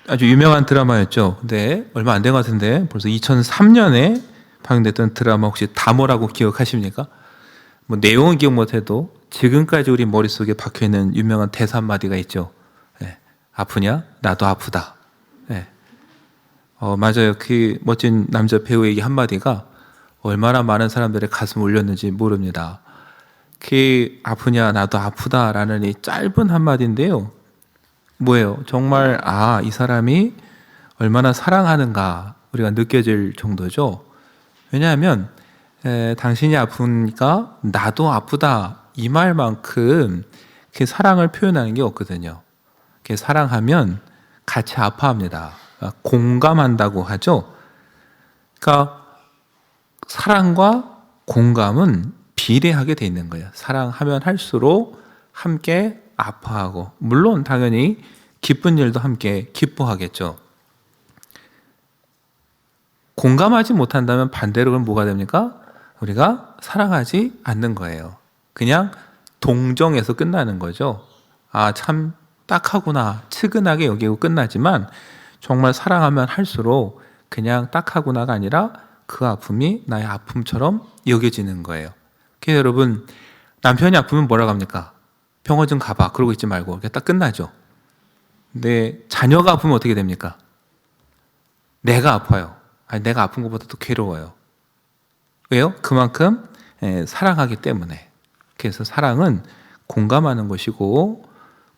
아주 유명한 드라마였죠. 근데 얼마 안 된 것 같은데 벌써 2003년에 방영됐던 드라마 혹시 다모라고 기억하십니까? 뭐 내용은 기억 못해도 지금까지 우리 머릿속에 박혀있는 유명한 대사 한마디가 있죠. 예, 아프냐? 나도 아프다. 예. 맞아요. 그 멋진 남자 배우의 이 한마디가 얼마나 많은 사람들의 가슴을 울렸는지 모릅니다. 그 아프냐? 나도 아프다라는 이 짧은 한마디인데요. 뭐예요? 정말 이 사람이 얼마나 사랑하는가 우리가 느껴질 정도죠. 왜냐하면 당신이 아프니까 나도 아프다 이 말만큼 그 사랑을 표현하는 게 없거든요. 그 사랑하면 같이 아파합니다. 공감한다고 하죠. 그러니까 사랑과 공감은 비례하게 돼 있는 거예요. 사랑하면 할수록 함께 아파하고, 물론 당연히 기쁜 일도 함께 기뻐하겠죠. 공감하지 못한다면 반대로 그럼 뭐가 됩니까? 우리가 사랑하지 않는 거예요. 그냥 동정에서 끝나는 거죠. 참 딱하구나, 측은하게 여기고 끝나지만 정말 사랑하면 할수록 그냥 딱하구나가 아니라 그 아픔이 나의 아픔처럼 여겨지는 거예요. 그래서 여러분, 남편이 아프면 뭐라고 합니까? 병원 좀 가봐. 그러고 있지 말고 그냥 딱 끝나죠. 근데 자녀가 아프면 어떻게 됩니까? 내가 아파요. 내가 아픈 것보다 더 괴로워요. 왜요? 그만큼 사랑하기 때문에. 그래서 사랑은 공감하는 것이고,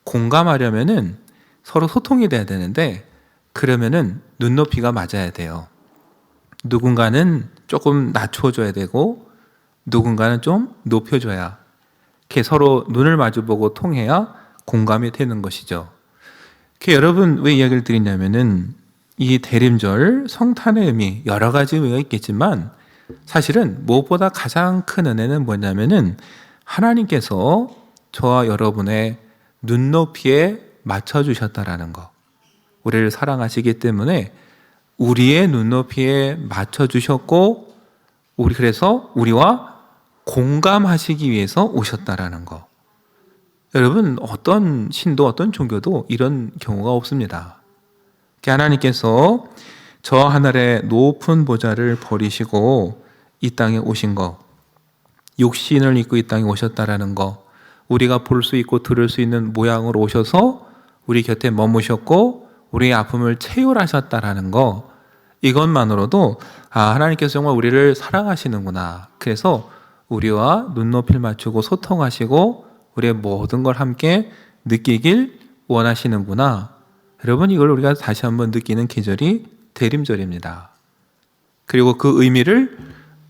공감하려면은 서로 소통이 돼야 되는데, 그러면은 눈높이가 맞아야 돼요. 누군가는 조금 낮춰줘야 되고 누군가는 좀 높여줘야, 이렇게 서로 눈을 마주보고 통해야 공감이 되는 것이죠. 여러분, 왜 이야기를 드리냐면은 이 대림절 성탄의 의미, 여러 가지 의미가 있겠지만 사실은 무엇보다 가장 큰 은혜는 뭐냐면은 하나님께서 저와 여러분의 눈높이에 맞춰주셨다라는 거. 우리를 사랑하시기 때문에 우리의 눈높이에 맞춰주셨고, 그래서 우리와 공감하시기 위해서 오셨다라는 거. 여러분, 어떤 신도 어떤 종교도 이런 경우가 없습니다. 하나님께서 저 하늘의 높은 보좌를 버리시고 이 땅에 오신 거, 육신을 입고 이 땅에 오셨다라는 거, 우리가 볼 수 있고 들을 수 있는 모양으로 오셔서 우리 곁에 머무셨고 우리의 아픔을 체휼하셨다라는 거, 이것만으로도 하나님께서 정말 우리를 사랑하시는구나. 그래서 우리와 눈높이를 맞추고 소통하시고 우리의 모든 걸 함께 느끼길 원하시는구나. 여러분, 이걸 우리가 다시 한번 느끼는 계절이 대림절입니다. 그리고 그 의미를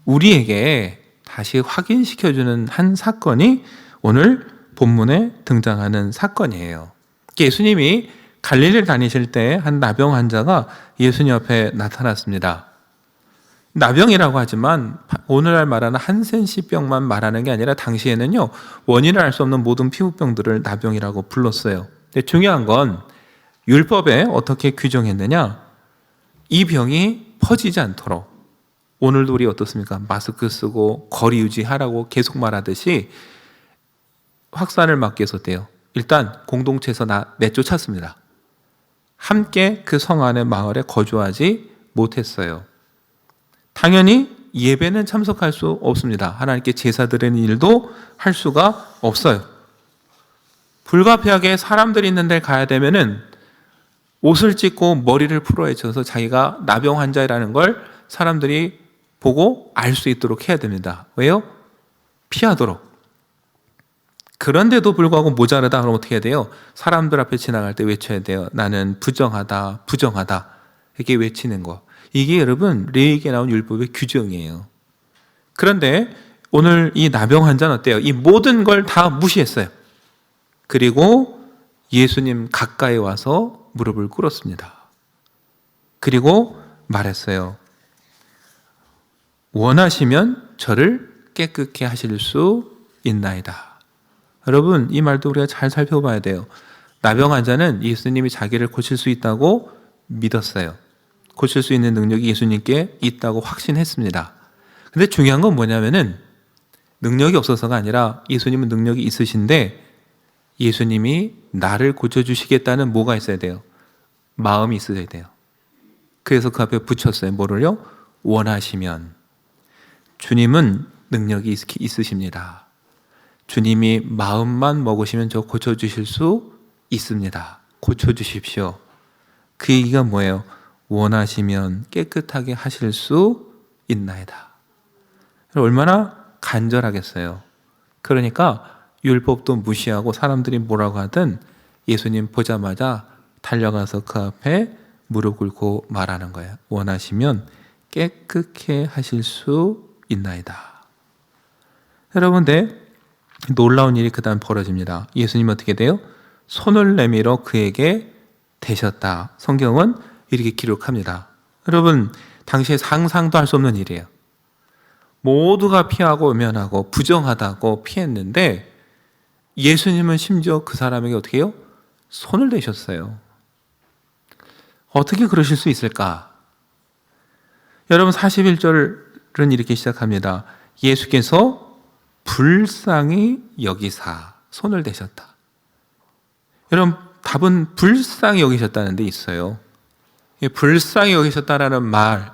우리에게 다시 확인시켜주는 한 사건이 오늘 본문에 등장하는 사건이에요. 예수님이 갈릴리를 다니실 때 한 나병 환자가 예수님 앞에 나타났습니다. 나병이라고 하지만 오늘날 말하는 한센시병만 말하는 게 아니라 당시에는요, 원인을 알 수 없는 모든 피부병들을 나병이라고 불렀어요. 근데 중요한 건 율법에 어떻게 규정했느냐? 이 병이 퍼지지 않도록, 오늘도 우리 어떻습니까? 마스크 쓰고 거리 유지하라고 계속 말하듯이 확산을 막기 위해서 어때요? 일단 공동체에서 내쫓았습니다. 함께 그 성 안의 마을에 거주하지 못했어요. 당연히 예배는 참석할 수 없습니다. 하나님께 제사 드리는 일도 할 수가 없어요. 불가피하게 사람들이 있는 데 가야 되면은 옷을 찢고 머리를 풀어헤쳐서 자기가 나병 환자라는 걸 사람들이 보고 알 수 있도록 해야 됩니다. 왜요? 피하도록. 그런데도 불구하고 모자르다 그러면 어떻게 해야 돼요? 사람들 앞에 지나갈 때 외쳐야 돼요. 나는 부정하다, 부정하다. 이렇게 외치는 거. 이게 여러분 레위기에 나온 율법의 규정이에요. 그런데 오늘 이 나병 환자는 어때요? 이 모든 걸 다 무시했어요. 그리고 예수님 가까이 와서 무릎을 꿇었습니다. 그리고 말했어요. 원하시면 저를 깨끗게 하실 수 있나이다. 여러분, 이 말도 우리가 잘 살펴봐야 돼요. 나병 환자는 예수님이 자기를 고칠 수 있다고 믿었어요. 고칠 수 있는 능력이 예수님께 있다고 확신했습니다. 근데 중요한 건 뭐냐면은 능력이 없어서가 아니라 예수님은 능력이 있으신데 예수님이 나를 고쳐주시겠다는 뭐가 있어야 돼요? 마음이 있어야 돼요. 그래서 그 앞에 붙였어요. 뭐를요? 원하시면. 주님은 능력이 있으십니다. 주님이 마음만 먹으시면 저 고쳐주실 수 있습니다. 고쳐주십시오. 그 얘기가 뭐예요? 원하시면 깨끗하게 하실 수 있나이다. 얼마나 간절하겠어요. 그러니까 율법도 무시하고 사람들이 뭐라고 하든 예수님 보자마자 달려가서 그 앞에 무릎 꿇고 말하는 거예요. 원하시면 깨끗게 하실 수 있나이다. 여러분들, 놀라운 일이 그 다음 벌어집니다. 예수님 어떻게 돼요? 손을 내밀어 그에게 대셨다. 성경은 이렇게 기록합니다. 여러분, 당시에 상상도 할 수 없는 일이에요. 모두가 피하고 외면하고 부정하다고 피했는데 예수님은 심지어 그 사람에게 어떻게 해요? 손을 대셨어요. 어떻게 그러실 수 있을까? 여러분, 41절은 이렇게 시작합니다. 예수께서 불쌍히 여기사 손을 대셨다. 여러분, 답은 불쌍히 여기셨다는 데 있어요. 불쌍히 여기셨다라는 말,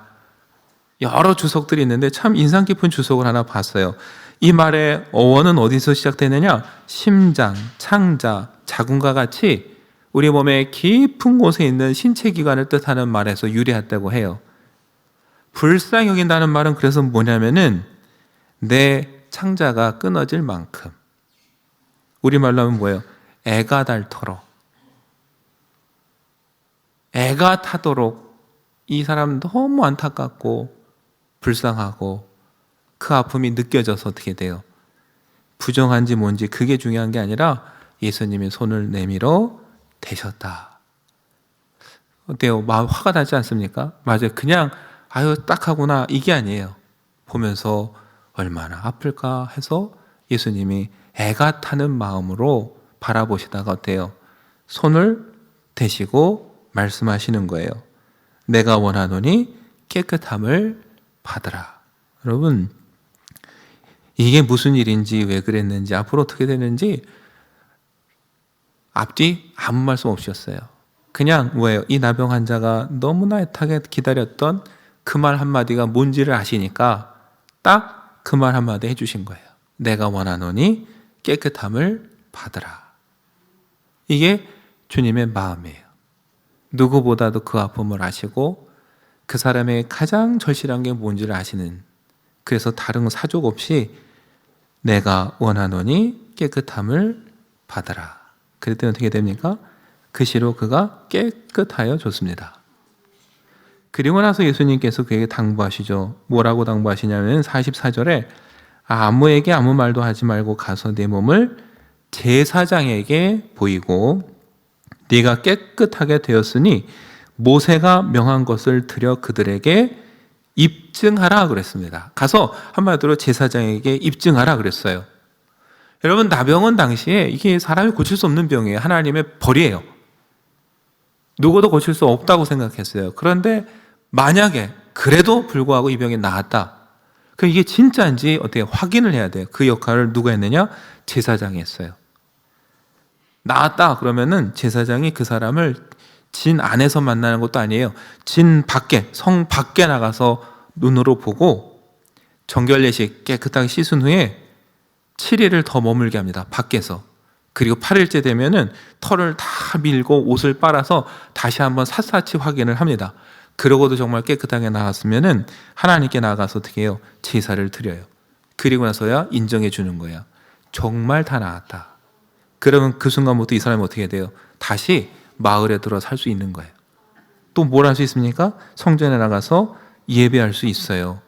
여러 주석들이 있는데 참 인상 깊은 주석을 하나 봤어요. 이 말의 어원은 어디서 시작되느냐? 심장, 창자, 자궁과 같이 우리 몸의 깊은 곳에 있는 신체 기관을 뜻하는 말에서 유래했다고 해요. 불쌍히 여긴다는 말은 그래서 뭐냐면은 내 창자가 끊어질 만큼, 우리말로 하면 뭐예요? 애가 닳도록, 애가 타도록 이 사람 너무 안타깝고 불쌍하고 그 아픔이 느껴져서 어떻게 돼요? 부정한지 뭔지 그게 중요한 게 아니라 예수님이 손을 내밀어 대셨다. 어때요? 마음 화가 나지 않습니까? 맞아요. 그냥 아유 딱하구나 이게 아니에요. 보면서 얼마나 아플까 해서 예수님이 애가 타는 마음으로 바라보시다가 어때요? 손을 대시고 말씀하시는 거예요. 내가 원하노니 깨끗함을 받으라. 여러분, 이게 무슨 일인지 왜 그랬는지 앞으로 어떻게 되는지 앞뒤 아무 말씀 없으셨어요. 그냥 뭐예요? 이 나병 환자가 너무나 애타게 기다렸던 그 말 한마디가 뭔지를 아시니까 딱 그 말 한마디 해주신 거예요. 내가 원하노니 깨끗함을 받으라. 이게 주님의 마음이에요. 누구보다도 그 아픔을 아시고 그 사람의 가장 절실한 게 뭔지를 아시는, 그래서 다른 사족 없이 내가 원하노니 깨끗함을 받으라. 그랬더니 어떻게 됩니까? 그 시로 그가 깨끗하여 졌습니다. 그리고 나서 예수님께서 그에게 당부하시죠. 뭐라고 당부하시냐면 44절에 아무에게 아무 말도 하지 말고 가서 내 몸을 제사장에게 보이고 네가 깨끗하게 되었으니 모세가 명한 것을 드려 그들에게 입증하라 그랬습니다. 가서 한마디로 제사장에게 입증하라 그랬어요. 여러분, 나병은 당시에 이게 사람이 고칠 수 없는 병이에요. 하나님의 벌이에요. 누구도 고칠 수 없다고 생각했어요. 그런데 만약에 그래도 불구하고 이 병이 나았다. 그럼 이게 진짜인지 어떻게 확인을 해야 돼요. 그 역할을 누가 했느냐? 제사장이 했어요. 나았다 그러면은 제사장이 그 사람을 진 안에서 만나는 것도 아니에요. 진 밖에, 성 밖에 나가서 눈으로 보고 정결례식 깨끗하게 씻은 후에 7일을 더 머물게 합니다. 밖에서. 그리고 8일째 되면은 털을 다 밀고 옷을 빨아서 다시 한번 샅샅이 확인을 합니다. 그러고도 정말 깨끗하게 나왔으면은 하나님께 나가서 어떻게 해요? 제사를 드려요. 그리고 나서야 인정해 주는 거예요. 정말 다 나았다. 그러면 그 순간부터 이 사람이 어떻게 돼요? 다시 마을에 들어 살 수 있는 거예요. 또 뭘 할 수 있습니까? 성전에 나가서 예배할 수 있어요.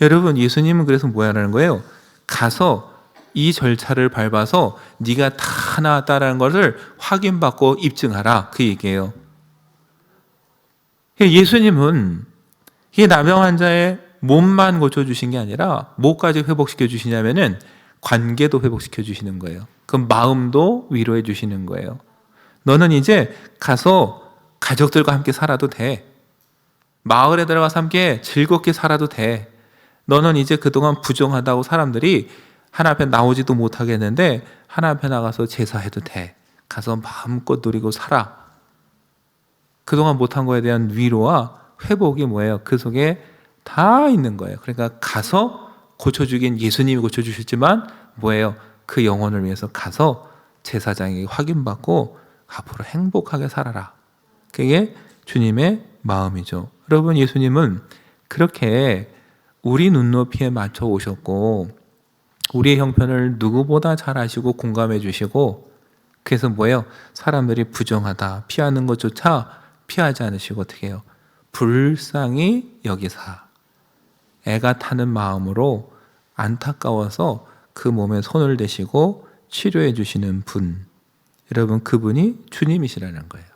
여러분, 예수님은 그래서 뭐 하라는 거예요? 가서 이 절차를 밟아서 네가 다 나았다라는 것을 확인받고 입증하라, 그 얘기예요. 예수님은 이 나병 환자의 몸만 고쳐주신 게 아니라 뭐까지 회복시켜 주시냐면은 관계도 회복시켜 주시는 거예요. 그 마음도 위로해 주시는 거예요. 너는 이제 가서 가족들과 함께 살아도 돼. 마을에 들어가서 함께 즐겁게 살아도 돼. 너는 이제 그동안 부정하다고 사람들이 하나님 앞에 나오지도 못하게 했는데 하나님 앞에 나가서 제사해도 돼. 가서 마음껏 누리고 살아. 그동안 못한 거에 대한 위로와 회복이 뭐예요? 그 속에 다 있는 거예요. 그러니까 가서 고쳐주긴 예수님이 고쳐주셨지만 뭐예요? 그 영혼을 위해서 가서 제사장에게 확인받고 앞으로 행복하게 살아라. 그게 주님의 마음이죠. 여러분, 예수님은 그렇게 우리 눈높이에 맞춰 오셨고 우리의 형편을 누구보다 잘 아시고 공감해 주시고, 그래서 뭐예요? 사람들이 부정하다, 피하는 것조차 피하지 않으시고 어떻게 해요? 불쌍히 여기사 애가 타는 마음으로 안타까워서 그 몸에 손을 대시고 치료해 주시는 분, 여러분, 그분이 주님이시라는 거예요.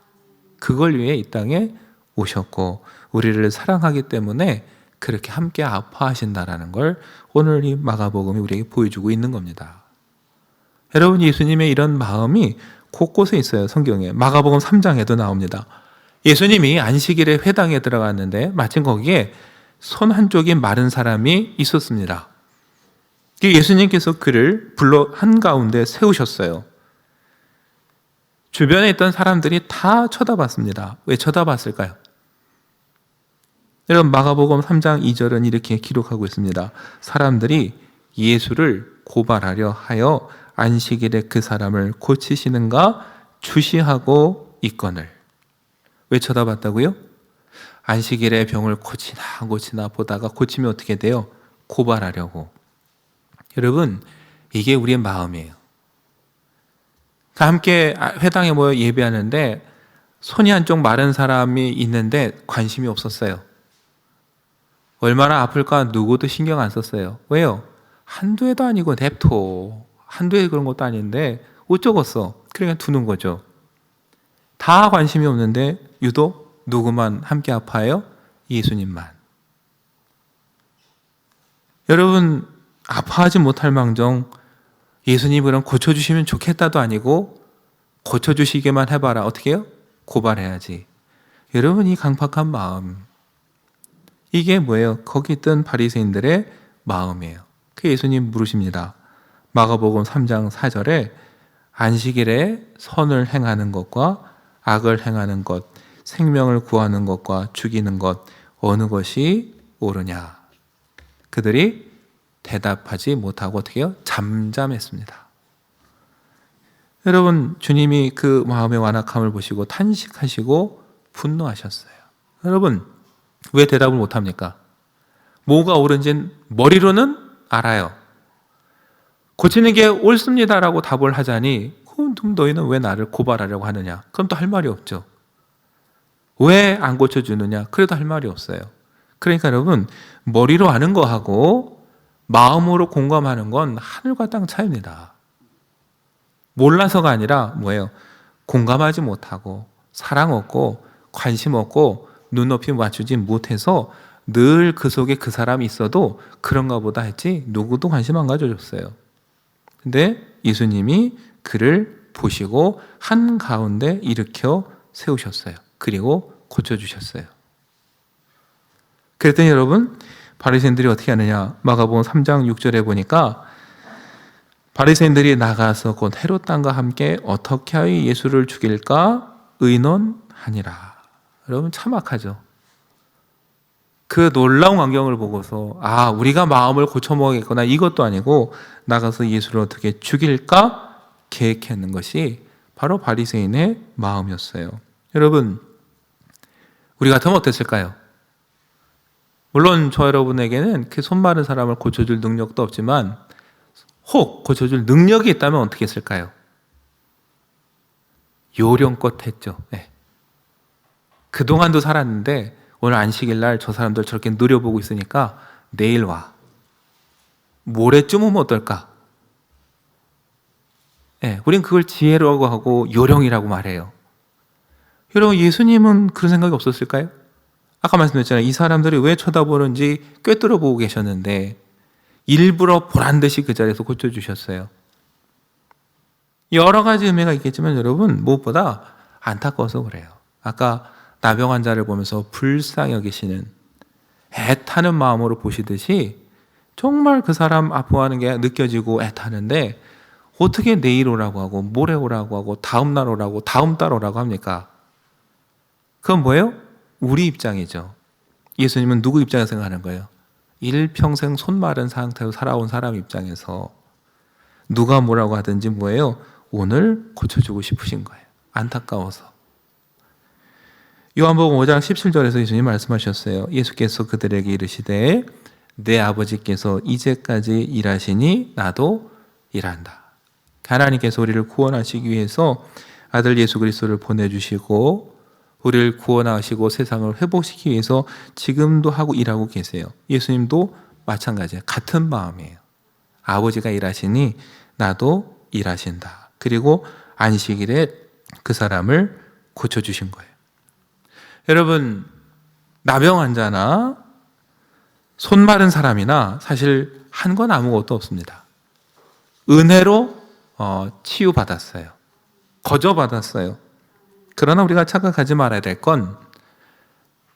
그걸 위해 이 땅에 오셨고 우리를 사랑하기 때문에 그렇게 함께 아파하신다라는 걸 오늘 이 마가복음이 우리에게 보여주고 있는 겁니다. 여러분, 예수님의 이런 마음이 곳곳에 있어요. 성경에 마가복음 3장에도 나옵니다. 예수님이 안식일에 회당에 들어갔는데 마침 거기에 손 한쪽이 마른 사람이 있었습니다. 예수님께서 그를 불러 한가운데 세우셨어요. 주변에 있던 사람들이 다 쳐다봤습니다. 왜 쳐다봤을까요? 여러분, 마가복음 3장 2절은 이렇게 기록하고 있습니다. 사람들이 예수를 고발하려 하여 안식일에 그 사람을 고치시는가 주시하고 있거늘. 왜 쳐다봤다고요? 안식일에 병을 고치나 안 고치나 보다가 고치면 어떻게 돼요? 고발하려고. 여러분, 이게 우리의 마음이에요. 함께 회당에 모여 예배하는데 손이 한쪽 마른 사람이 있는데 관심이 없었어요. 얼마나 아플까 누구도 신경 안 썼어요. 왜요? 한두 해도 아니고 냅둬. 한두 해 그런 것도 아닌데 어쩌겠어. 그러니까 두는 거죠. 다 관심이 없는데 유독 누구만 함께 아파요? 예수님만. 여러분, 아파하지 못할 망정 예수님 그럼 고쳐주시면 좋겠다도 아니고 고쳐주시게만 해봐라. 어떻게 해요? 고발해야지. 여러분, 이 강팍한 마음, 이게 뭐예요? 거기 있던 바리새인들의 마음이에요. 그 예수님 물으십니다. 마가복음 3장 4절에 안식일에 선을 행하는 것과 악을 행하는 것, 생명을 구하는 것과 죽이는 것, 어느 것이 옳으냐? 그들이 대답하지 못하고 어떻게 해요? 잠잠했습니다. 여러분, 주님이 그 마음의 완악함을 보시고 탄식하시고 분노하셨어요. 여러분, 왜 대답을 못합니까? 뭐가 옳은지는 머리로는 알아요. 고치는 게 옳습니다라고 답을 하자니 그럼 너희는 왜 나를 고발하려고 하느냐? 그럼 또 할 말이 없죠. 왜 안 고쳐주느냐? 그래도 할 말이 없어요. 그러니까 여러분, 머리로 아는 거하고 마음으로 공감하는 건 하늘과 땅 차이입니다. 몰라서가 아니라 뭐예요? 공감하지 못하고 사랑 없고 관심 없고 눈높이 맞추지 못해서 늘 그 속에 그 사람이 있어도 그런가 보다 했지 누구도 관심 안 가져줬어요. 근데 예수님이 그를 보시고 한가운데 일으켜 세우셨어요. 그리고 고쳐주셨어요. 그랬더니 여러분, 바리새인들이 어떻게 하느냐? 마가복음 3장 6절에 보니까 바리새인들이 나가서 곧 헤롯 왕과 함께 어떻게 하여 예수를 죽일까 의논하니라. 여러분, 참 악하죠. 그 놀라운 광경을 보고서 우리가 마음을 고쳐먹겠구나 이것도 아니고 나가서 예수를 어떻게 죽일까 계획하는 것이 바로 바리새인의 마음이었어요. 여러분, 우리 같으면 어땠을까요? 물론 저 여러분에게는 그 손 마른 사람을 고쳐줄 능력도 없지만 혹 고쳐줄 능력이 있다면 어떻게 했을까요? 요령껏 했죠. 네. 그동안도 살았는데 오늘 안식일 날 저 사람들 저렇게 노려보고 있으니까 내일 와. 모레쯤 오면 어떨까? 네, 우린 그걸 지혜라고 하고 요령이라고 말해요. 여러분, 예수님은 그런 생각이 없었을까요? 아까 말씀드렸잖아요. 이 사람들이 왜 쳐다보는지 꿰뚫어 보고 계셨는데 일부러 보란 듯이 그 자리에서 고쳐주셨어요. 여러 가지 의미가 있겠지만 여러분, 무엇보다 안타까워서 그래요. 아까 나병 환자를 보면서 불쌍히 여기시는 애타는 마음으로 보시듯이 정말 그 사람 아파하는 게 느껴지고 애타는데 어떻게 내일 오라고 하고 모레 오라고 하고 다음 날 오라고 다음 달 오라고 합니까? 그건 뭐예요? 우리 입장이죠. 예수님은 누구 입장에서 생각하는 거예요? 일평생 손 마른 상태로 살아온 사람 입장에서 누가 뭐라고 하든지 뭐예요? 오늘 고쳐주고 싶으신 거예요. 안타까워서. 요한복음 5장 17절에서 예수님 말씀하셨어요. 예수께서 그들에게 이르시되 내 아버지께서 이제까지 일하시니 나도 일한다. 하나님께서 우리를 구원하시기 위해서 아들 예수 그리스도를 보내주시고 우리를 구원하시고 세상을 회복시키기 위해서 지금도 하고 일하고 계세요. 예수님도 마찬가지예요. 같은 마음이에요. 아버지가 일하시니 나도 일하신다. 그리고 안식일에 그 사람을 고쳐주신 거예요. 여러분, 나병 환자나 손 마른 사람이나 사실 한 건 아무것도 없습니다. 은혜로 치유받았어요. 거저받았어요. 그러나 우리가 착각하지 말아야 될 건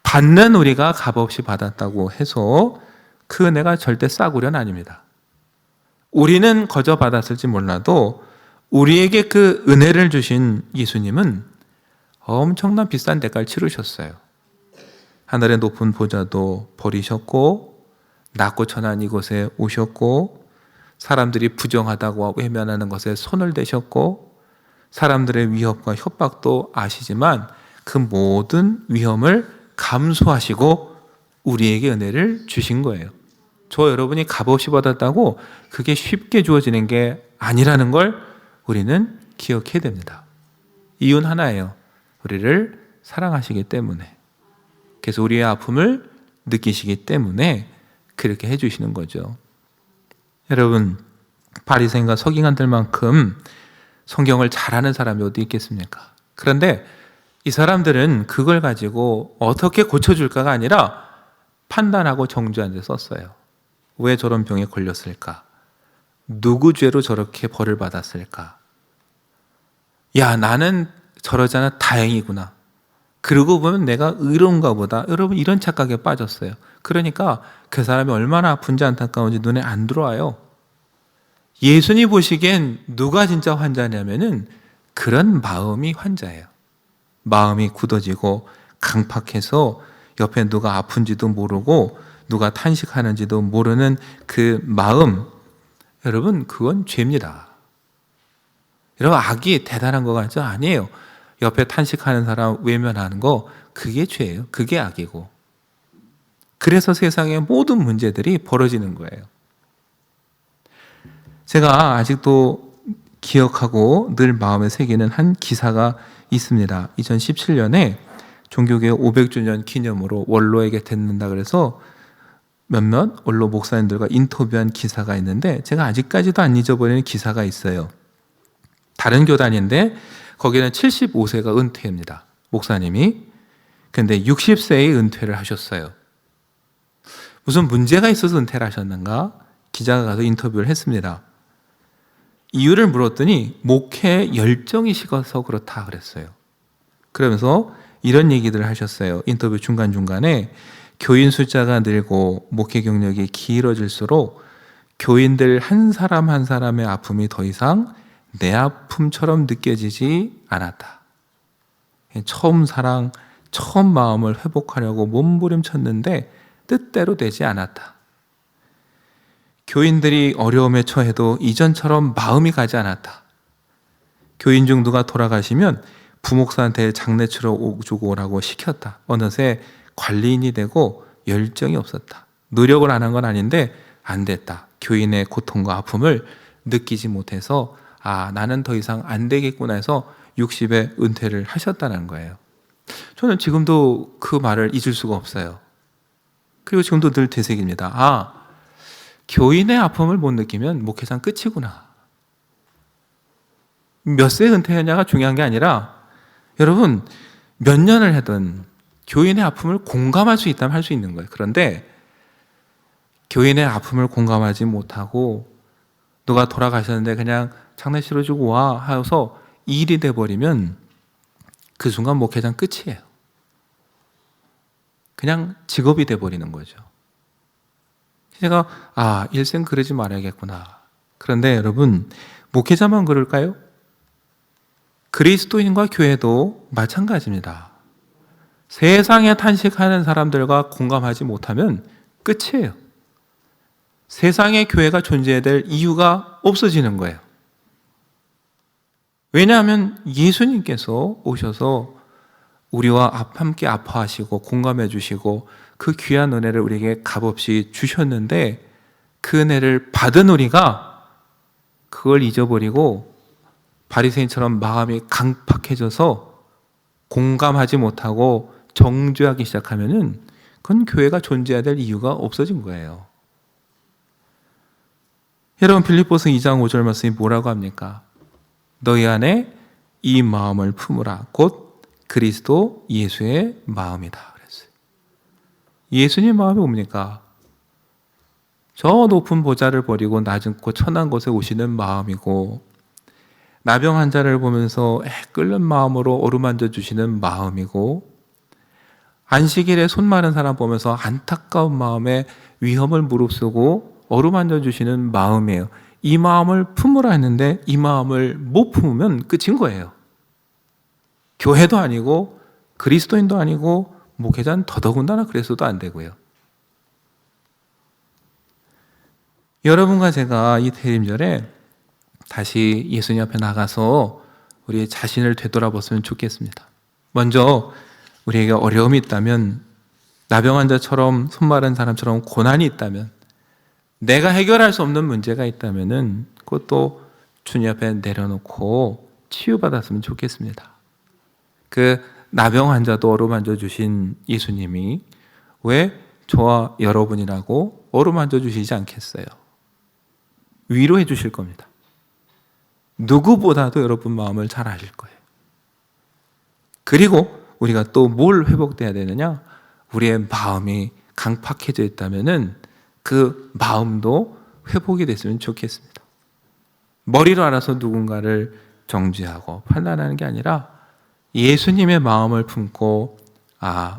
받는 우리가 값없이 받았다고 해서 그 은혜가 절대 싸구려는 아닙니다. 우리는 거저받았을지 몰라도 우리에게 그 은혜를 주신 예수님은 엄청난 비싼 대가를 치르셨어요. 하늘의 높은 보좌도 버리셨고 낮고 천한 이곳에 오셨고 사람들이 부정하다고 외면하는 것에 손을 대셨고 사람들의 위협과 협박도 아시지만 그 모든 위험을 감수하시고 우리에게 은혜를 주신 거예요. 저 여러분이 값없이 받았다고 그게 쉽게 주어지는 게 아니라는 걸 우리는 기억해야 됩니다. 이유는 하나예요. 우리를 사랑하시기 때문에. 그래서 우리의 아픔을 느끼시기 때문에 그렇게 해주시는 거죠. 여러분, 바리새인과 서기관들만큼 성경을 잘하는 사람이 어디 있겠습니까? 그런데 이 사람들은 그걸 가지고 어떻게 고쳐줄까가 아니라 판단하고 정죄한 데 썼어요. 왜 저런 병에 걸렸을까? 누구 죄로 저렇게 벌을 받았을까? 야, 나는 저러잖아. 다행이구나. 그러고 보면 내가 의로운가 보다. 여러분, 이런 착각에 빠졌어요. 그러니까 그 사람이 얼마나 아픈지 안타까운지 눈에 안 들어와요. 예수님 보시기엔 누가 진짜 환자냐면은 그런 마음이 환자예요. 마음이 굳어지고 강팍해서 옆에 누가 아픈지도 모르고 누가 탄식하는지도 모르는 그 마음, 여러분, 그건 죄입니다. 여러분, 악이 대단한 거 같죠? 아니에요. 옆에 탄식하는 사람 외면하는 거, 그게 죄예요. 그게 악이고. 그래서 세상의 모든 문제들이 벌어지는 거예요. 제가 아직도 기억하고 늘 마음에 새기는 한 기사가 있습니다. 2017년에 종교개혁 500주년 기념으로 원로에게 듣는다 그래서 몇몇 원로 목사님들과 인터뷰한 기사가 있는데 제가 아직까지도 안 잊어버리는 기사가 있어요. 다른 교단인데 거기는 75세가 은퇴입니다. 목사님이. 근데 60세에 은퇴를 하셨어요. 무슨 문제가 있어서 은퇴를 하셨는가? 기자가 가서 인터뷰를 했습니다. 이유를 물었더니 목회에 열정이 식어서 그렇다 그랬어요. 그러면서 이런 얘기들을 하셨어요. 인터뷰 중간중간에 교인 숫자가 늘고 목회 경력이 길어질수록 교인들 한 사람 한 사람의 아픔이 더 이상 내 아픔처럼 느껴지지 않았다. 처음 사랑, 처음 마음을 회복하려고 몸부림쳤는데 뜻대로 되지 않았다. 교인들이 어려움에 처해도 이전처럼 마음이 가지 않았다. 교인 중 누가 돌아가시면 부목사한테 장례 치러 주고 오라고 시켰다. 어느새 관리인이 되고 열정이 없었다. 노력을 안 한 건 아닌데 안 됐다. 교인의 고통과 아픔을 느끼지 못해서 나는 더 이상 안 되겠구나 해서 60에 은퇴를 하셨다는 거예요. 저는 지금도 그 말을 잊을 수가 없어요. 그리고 지금도 늘 되새깁니다. 교인의 아픔을 못 느끼면 목회상 끝이구나. 몇 세 은퇴하냐가 중요한 게 아니라 여러분 몇 년을 하든 교인의 아픔을 공감할 수 있다면 할 수 있는 거예요. 그런데 교인의 아픔을 공감하지 못하고 누가 돌아가셨는데 그냥 장례 치러주고 와 하여서 일이 돼버리면 그 순간 목회장 끝이에요. 그냥 직업이 돼버리는 거죠. 제가 일생 그러지 말아야겠구나. 그런데 여러분, 목회자만 그럴까요? 그리스도인과 교회도 마찬가지입니다. 세상에 탄식하는 사람들과 공감하지 못하면 끝이에요. 세상에 교회가 존재해야 될 이유가 없어지는 거예요. 왜냐하면 예수님께서 오셔서 우리와 함께 아파하시고 공감해 주시고 그 귀한 은혜를 우리에게 값없이 주셨는데 그 은혜를 받은 우리가 그걸 잊어버리고 바리새인처럼 마음이 강팍해져서 공감하지 못하고 정죄하기 시작하면은 그건 교회가 존재해야 될 이유가 없어진 거예요. 여러분, 빌립보서 2장 5절 말씀이 뭐라고 합니까? 너희 안에 이 마음을 품으라. 곧 그리스도 예수의 마음이다. 그랬어요. 예수님 마음이 뭡니까? 저 높은 보좌를 버리고 낮은 곳 천한 곳에 오시는 마음이고, 나병 환자를 보면서 끓는 마음으로 어루만져 주시는 마음이고, 안식일에 손 마른 사람 보면서 안타까운 마음에 위험을 무릅쓰고 어루만져 주시는 마음이에요. 이 마음을 품으라 했는데 이 마음을 못 품으면 끝인 거예요. 교회도 아니고 그리스도인도 아니고 목회자는 더더군다나 그래서도 안 되고요. 여러분과 제가 이 대림절에 다시 예수님 앞에 나가서 우리 자신을 되돌아봤으면 좋겠습니다. 먼저 우리에게 어려움이 있다면, 나병 환자처럼 손 마른 사람처럼 고난이 있다면, 내가 해결할 수 없는 문제가 있다면은 그것도 주님 앞에 내려놓고 치유받았으면 좋겠습니다. 그 나병 환자도 어루만져 주신 예수님이 왜 저와 여러분이라고 어루만져 주시지 않겠어요? 위로해 주실 겁니다. 누구보다도 여러분 마음을 잘 아실 거예요. 그리고 우리가 또 뭘 회복돼야 되느냐? 우리의 마음이 강팍해져 있다면은 그 마음도 회복이 됐으면 좋겠습니다. 머리로 알아서 누군가를 정죄하고 판단하는 게 아니라 예수님의 마음을 품고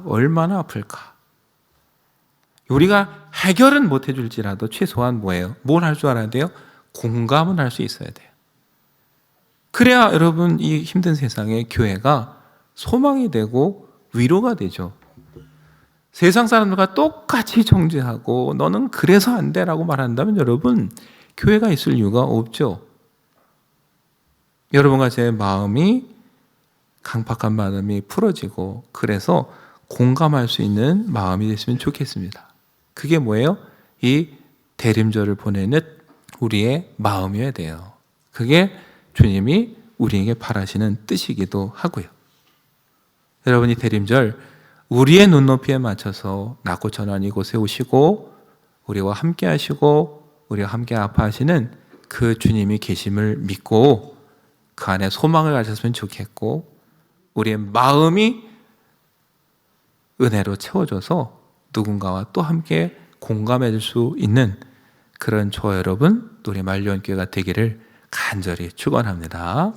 얼마나 아플까. 우리가 해결은 못 해줄지라도 최소한 뭐예요? 뭘 할 줄 알아야 돼요? 공감은 할 수 있어야 돼요. 그래야 여러분 이 힘든 세상에 교회가 소망이 되고 위로가 되죠. 세상 사람들과 똑같이 정죄하고 너는 그래서 안 돼라고 말한다면 여러분 교회가 있을 이유가 없죠. 여러분과 제 마음이 강팍한 마음이 풀어지고 그래서 공감할 수 있는 마음이 됐으면 좋겠습니다. 그게 뭐예요? 이 대림절을 보내는 우리의 마음이어야 돼요. 그게 주님이 우리에게 바라시는 뜻이기도 하고요. 여러분이 대림절 우리의 눈높이에 맞춰서 낮고 천한 이곳에 오시고 우리와 함께 하시고 우리와 함께 아파하시는 그 주님이 계심을 믿고 그 안에 소망을 가졌으면 좋겠고, 우리의 마음이 은혜로 채워져서 누군가와 또 함께 공감해 줄 수 있는 그런 저와 여러분, 우리 말년교회가 되기를 간절히 축원합니다.